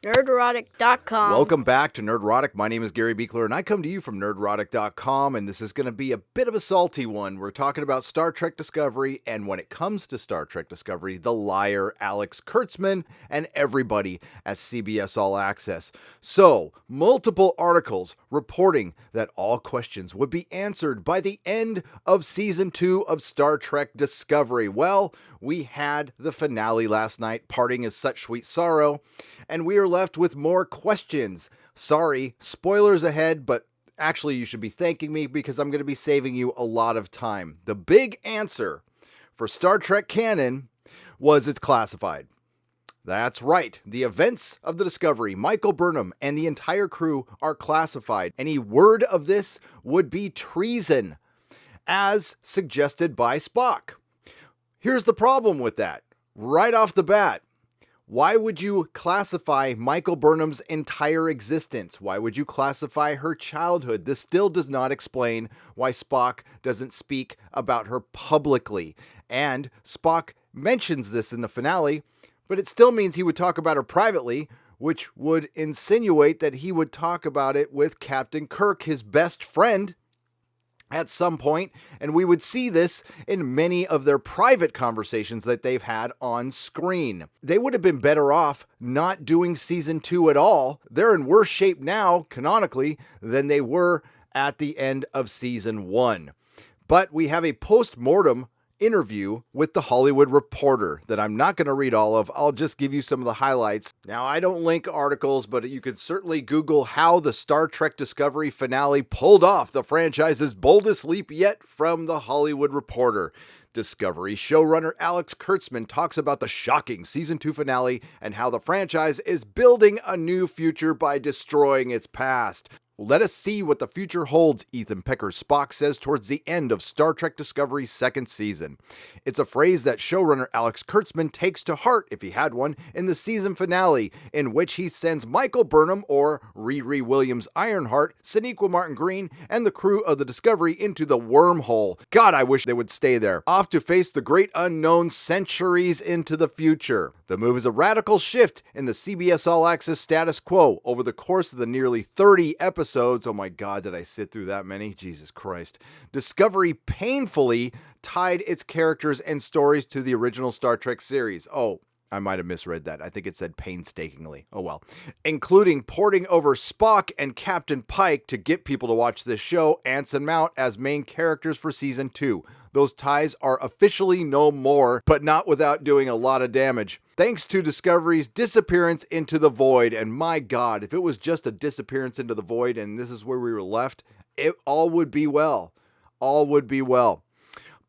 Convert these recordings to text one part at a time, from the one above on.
Nerderotic.com. Welcome back to Nerdrotic. My name is Gary Beekler, and I come to you from Nerdrotic.com, and this is going to be a bit of a salty one. We're talking about Star Trek Discovery, and when it comes to Star Trek Discovery, the liar Alex Kurtzman and everybody at CBS All Access. So, multiple articles reporting that all questions would be answered by the end of Season 2 of Star Trek Discovery. Well, we had the finale last night, Parting is Such Sweet Sorrow, and we are left with more questions. Sorry, spoilers ahead, but actually you should be thanking me because I'm going to be saving you a lot of time. The big answer for Star Trek canon was it's classified. That's right. The events of the Discovery, Michael Burnham, and the entire crew are classified. Any word of this would be treason, as suggested by Spock. Here's the problem with that. Right off the bat, why would you classify Michael Burnham's entire existence? Why would you classify her childhood? This still does not explain why Spock doesn't speak about her publicly. And Spock mentions this in the finale, but it still means he would talk about her privately, which would insinuate that he would talk about it with Captain Kirk, his best friend, at some point, and we would see this in many of their private conversations that they've had on screen. They would have been better off not doing Season 2 at all. They're in worse shape now, canonically, than they were at the end of Season 1. But we have a post-mortem interview with the Hollywood Reporter that I'm not going to read all of. I'll just give you some of the highlights. Now, I don't link articles, but you could certainly Google how the Star Trek Discovery finale pulled off the franchise's boldest leap yet from the Hollywood Reporter. Discovery showrunner Alex Kurtzman talks about the shocking Season 2 finale and how the franchise is building a new future by destroying its past. Let us see what the future holds, Ethan Pecker's Spock says towards the end of Star Trek Discovery's second season. It's a phrase that showrunner Alex Kurtzman takes to heart, if he had one, in the season finale, in which he sends Michael Burnham, or Riri Williams Ironheart, Sonequa Martin Green, and the crew of the Discovery into the wormhole. God, I wish they would stay there. Off to face the great unknown centuries into the future. The move is a radical shift in the CBS All Access status quo. Over the course of the nearly 30 episodes, oh my God, did I sit through that many? Jesus Christ. Discovery painfully tied its characters and stories to the original Star Trek series. Oh, I might have misread that. I think it said painstakingly. Oh well. Including porting over Spock and Captain Pike to get people to watch this show, Anson Mount, as main characters for Season 2. Those ties are officially no more, but not without doing a lot of damage. Thanks to Discovery's disappearance into the void, and my God, if it was just a disappearance into the void and this is where we were left, it all would be well. All would be well.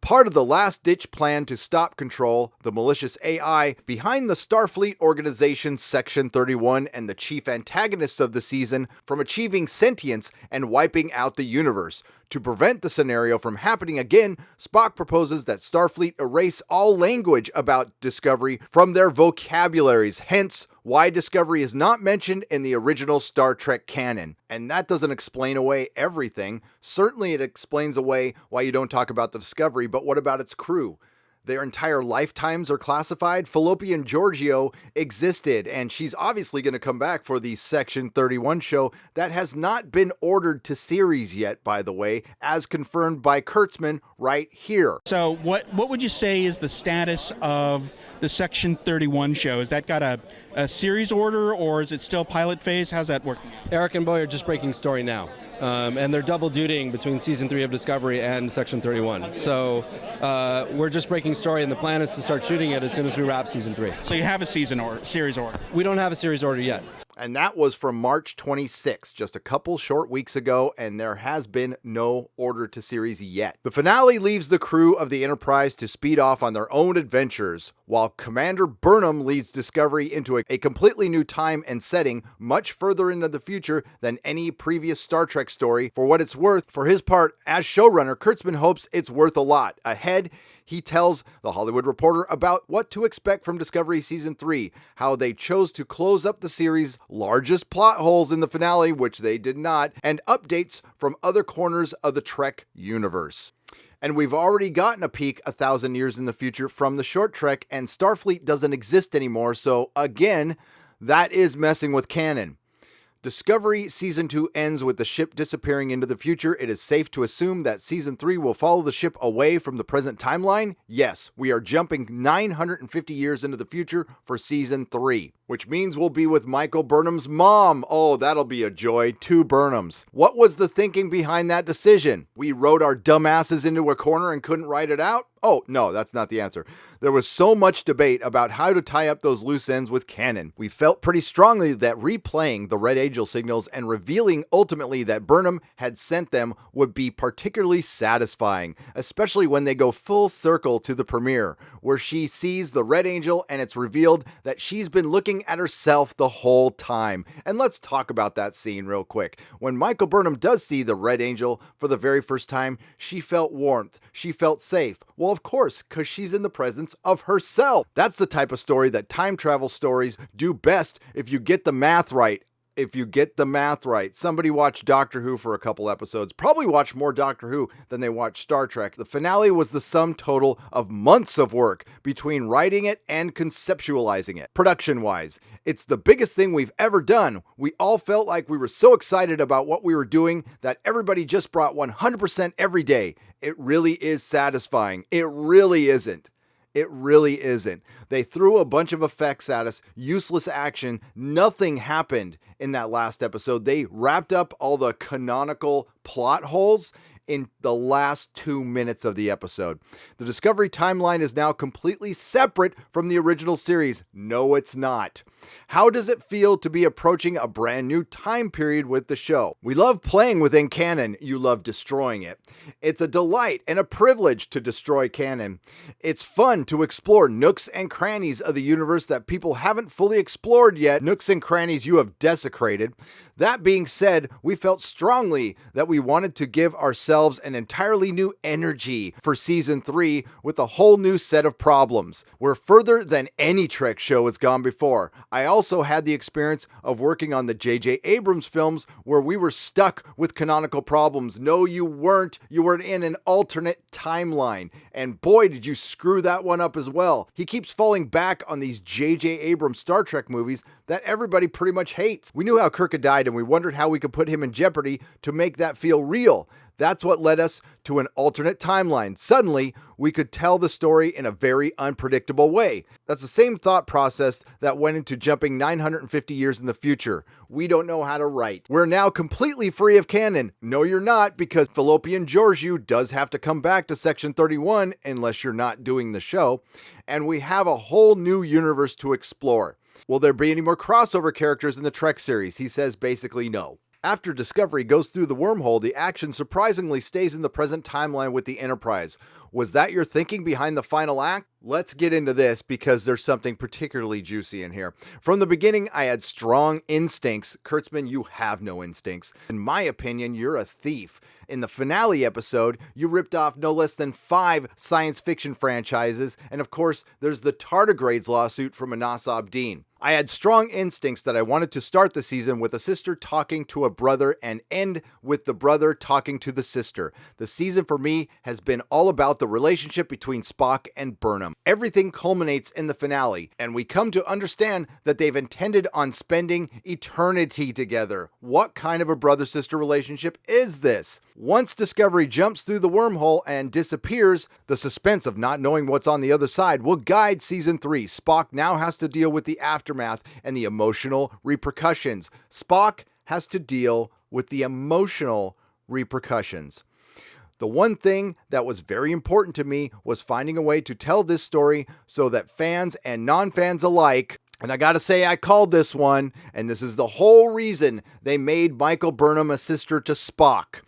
Part of the last-ditch plan to stop Control, the malicious AI behind the Starfleet Organization Section 31 and the chief antagonists of the season from achieving sentience and wiping out the universe. To prevent the scenario from happening again, Spock proposes that Starfleet erase all language about Discovery from their vocabularies, hence why Discovery is not mentioned in the original Star Trek canon. And that doesn't explain away everything. Certainly it explains away why you don't talk about the Discovery, but what about its crew? Their entire lifetimes are classified. Fallopian Giorgio existed, and she's obviously going to come back for the Section 31 show that has not been ordered to series yet, by the way, as confirmed by Kurtzman right here. So what would you say is the status of the Section 31 show? Has that got a series order, or is it still pilot phase? How's that working? Eric and Boy are just breaking story now, and they're double dutying between Season 3 of Discovery and Section 31. So we're just breaking story, and the plan is to start shooting it as soon as we wrap Season 3. So you have a series order? We don't have a series order yet. And that was from March 26, just a couple short weeks ago, and there has been no order to series yet. The finale leaves the crew of the Enterprise to speed off on their own adventures, while Commander Burnham leads Discovery into a completely new time and setting, much further into the future than any previous Star Trek story. For what it's worth, for his part, as showrunner, Kurtzman hopes it's worth a lot. Ahead, he tells the Hollywood Reporter about what to expect from Discovery Season 3, how they chose to close up the series' largest plot holes in the finale, which they did not, and updates from other corners of the Trek universe. And we've already gotten a peek 1,000 years in the future from the short trek, and Starfleet doesn't exist anymore, so again, That is messing with canon. Discovery Season 2 ends with the ship disappearing into the future. It is safe to assume that Season 3 will follow the ship away from the present timeline. Yes, we are jumping 950 years into the future for Season 3, which means we'll be with Michael Burnham's mom. Oh, that'll be a joy. 2 Burnhams. What was the thinking behind that decision? We wrote our dumbasses into a corner and couldn't write it out? Oh, no, that's not the answer. There was so much debate about how to tie up those loose ends with canon. We felt pretty strongly that replaying the Red Angel signals and revealing ultimately that Burnham had sent them would be particularly satisfying, especially when they go full circle to the premiere, where she sees the Red Angel and it's revealed that she's been looking at herself the whole time. And let's talk about that scene real quick. When Michael Burnham does see the Red Angel for the very first time, she felt warmth. She felt safe. Well, of course, because she's in the presence of herself. That's the type of story that time travel stories do best if you get the math right. Somebody watched Doctor Who for a couple episodes, probably watched more Doctor Who than they watched Star Trek. The finale was the sum total of months of work between writing it and conceptualizing it. Production-wise, it's the biggest thing we've ever done. We all felt like we were so excited about what we were doing that everybody just brought 100% every day. It really is satisfying. It really isn't. It really isn't. They threw a bunch of effects at us, useless action. Nothing happened in that last episode. They wrapped up all the canonical plot holes in the last 2 minutes of the episode. The Discovery timeline is now completely separate from the original series. No, it's not. How does it feel to be approaching a brand new time period with the show? We love playing within canon. You love destroying it. It's a delight and a privilege to destroy canon. It's fun to explore nooks and crannies of the universe that people haven't fully explored yet. Nooks and crannies you have desecrated. That being said, we felt strongly that we wanted to give ourselves an entirely new energy for Season 3 with a whole new set of problems. We're further than any Trek show has gone before. I also had the experience of working on the J.J. Abrams films where we were stuck with canonical problems. No, you weren't. You were in an alternate timeline. And boy, did you screw that one up as well. He keeps falling back on these J.J. Abrams Star Trek movies that everybody pretty much hates. We knew how Kirk had died and we wondered how we could put him in jeopardy to make that feel real. That's what led us to an alternate timeline. Suddenly, we could tell the story in a very unpredictable way. That's the same thought process that went into jumping 950 years in the future. We don't know how to write. We're now completely free of canon. No, you're not, because Fallopian Georgiou does have to come back to Section 31 unless you're not doing the show. And we have a whole new universe to explore. Will there be any more crossover characters in the Trek series? He says basically no. After Discovery goes through the wormhole, the action surprisingly stays in the present timeline with the Enterprise. Was that your thinking behind the final act? Let's get into this because there's something particularly juicy in here. From the beginning, I had strong instincts. Kurtzman, you have no instincts. In my opinion, you're a thief. In the finale episode, you ripped off no less than 5 science fiction franchises, and of course, there's the tardigrades lawsuit from Anas Abdeen. I had strong instincts that I wanted to start the season with a sister talking to a brother and end with the brother talking to the sister. The season for me has been all about the relationship between Spock and Burnham. Everything culminates in the finale, and we come to understand that they've intended on spending eternity together. What kind of a brother-sister relationship is this? Once Discovery jumps through the wormhole and disappears, the suspense of not knowing what's on the other side will guide Season 3. Spock now has to deal with the aftermath and the emotional repercussions. Spock has to deal with the emotional repercussions. The one thing that was very important to me was finding a way to tell this story so that fans and non-fans alike, and I gotta say I called this one, and this is the whole reason they made Michael Burnham a sister to Spock.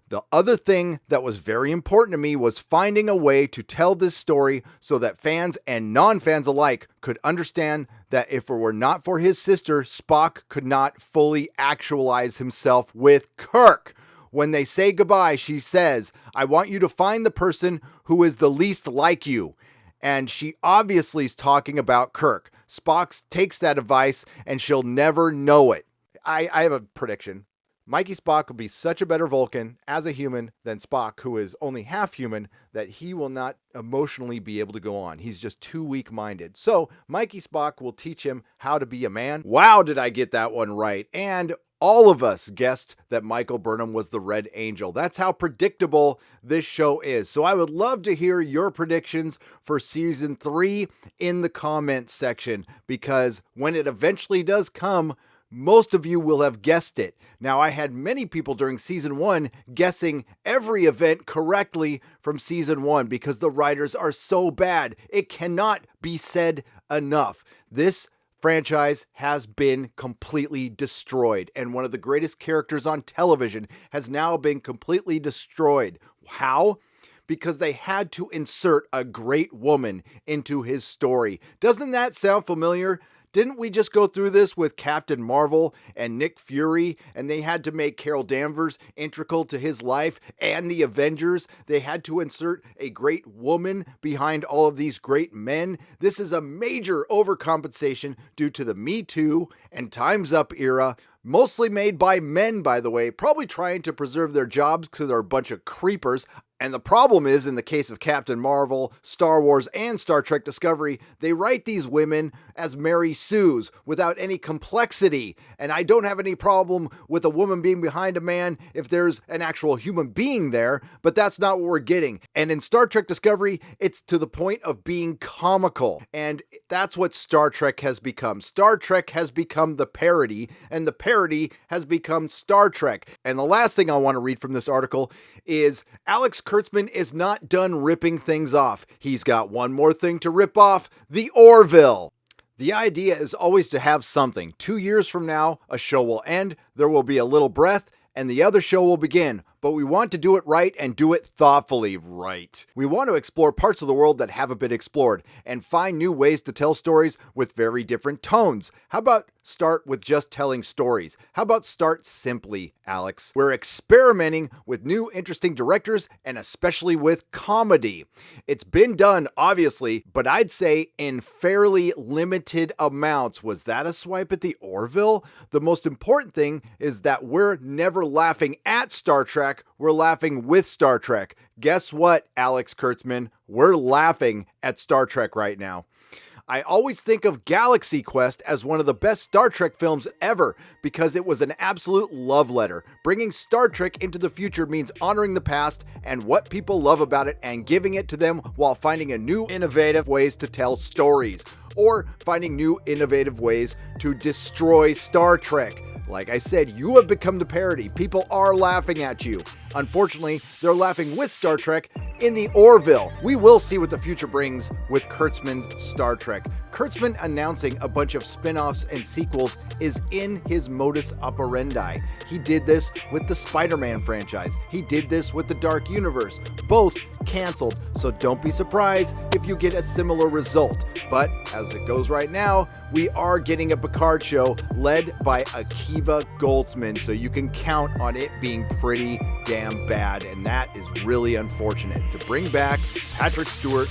The other thing that was very important to me was finding a way to tell this story so that fans and non-fans alike could understand that if it were not for his sister, Spock could not fully actualize himself with Kirk. When they say goodbye, she says, "I want you to find the person who is the least like you." And she obviously is talking about Kirk. Spock takes that advice and she'll never know it. I have a prediction. Mikey Spock will be such a better Vulcan as a human than Spock, who is only half human, that he will not emotionally be able to go on. He's just too weak-minded. So Mikey Spock will teach him how to be a man. Wow, did I get that one right. And all of us guessed that Michael Burnham was the Red Angel. That's how predictable this show is. So I would love to hear your predictions for season 3 in the comments section, because when it eventually does come, most of you will have guessed it. Now, I had many people during season 1 guessing every event correctly from season 1 because the writers are so bad. It cannot be said enough. This franchise has been completely destroyed, and one of the greatest characters on television has now been completely destroyed. How? Because they had to insert a great woman into his story. Doesn't that sound familiar? Didn't we just go through this with Captain Marvel and Nick Fury, and they had to make Carol Danvers integral to his life, and the Avengers? They had to insert a great woman behind all of these great men. This is a major overcompensation due to the Me Too and Time's Up era, mostly made by men, by the way, probably trying to preserve their jobs because they're a bunch of creepers. And the problem is, in the case of Captain Marvel, Star Wars, and Star Trek Discovery, they write these women as Mary Sues without any complexity. And I don't have any problem with a woman being behind a man if there's an actual human being there, but that's not what we're getting. And in Star Trek Discovery, it's to the point of being comical. And that's what Star Trek has become. Star Trek has become the parody, and the parody has become Star Trek. And the last thing I want to read from this article is Alex Kurtzman is not done ripping things off. He's got one more thing to rip off: the Orville. The idea is always to have something. 2 years from now, a show will end, there will be a little breath, and the other show will begin. But we want to do it right and do it thoughtfully right. We want to explore parts of the world that haven't been explored and find new ways to tell stories with very different tones. How about start with just telling stories? How about start simply, Alex? We're experimenting with new interesting directors and especially with comedy. It's been done, obviously, but I'd say in fairly limited amounts. Was that a swipe at the Orville? The most important thing is that we're never laughing at Star Trek. We're laughing with Star Trek. Guess what, Alex Kurtzman? We're laughing at Star Trek right now. I always think of Galaxy Quest as one of the best Star Trek films ever because it was an absolute love letter. Bringing Star Trek into the future means honoring the past and what people love about it and giving it to them while finding a new innovative ways to tell stories, or finding new innovative ways to destroy Star Trek. Like I said, you have become the parody. People are laughing at you. Unfortunately, they're laughing with Star Trek in the Orville. We will see what the future brings with Kurtzman's Star Trek. Kurtzman announcing a bunch of spin-offs and sequels is in his modus operandi. He did this with the Spider-Man franchise. He did this with the Dark Universe. Both canceled, so don't be surprised if you get a similar result. But as it goes right now, we are getting a Picard show led by Akiva Goldsman, so you can count on it being pretty damn bad, and that is really unfortunate. To bring back Patrick Stewart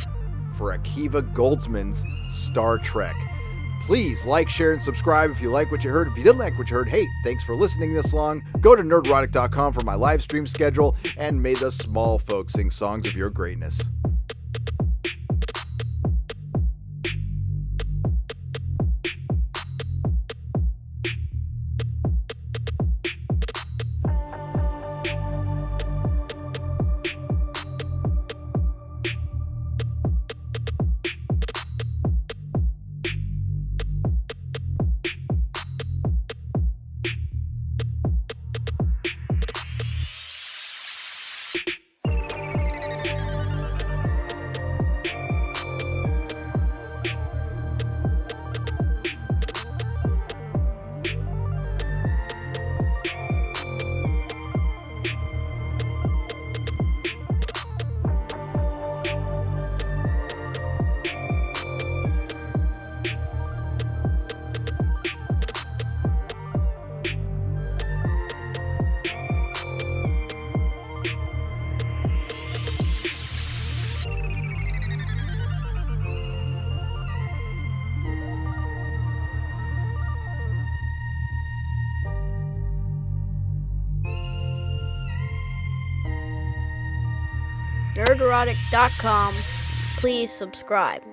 for Akiva Goldsman's Star Trek. Please like, share, and subscribe if you like what you heard. If you didn't like what you heard, hey, thanks for listening this long. Go to nerdrotic.com for my live stream schedule, and may the small folks sing songs of your greatness. nerderotic.com. Please subscribe.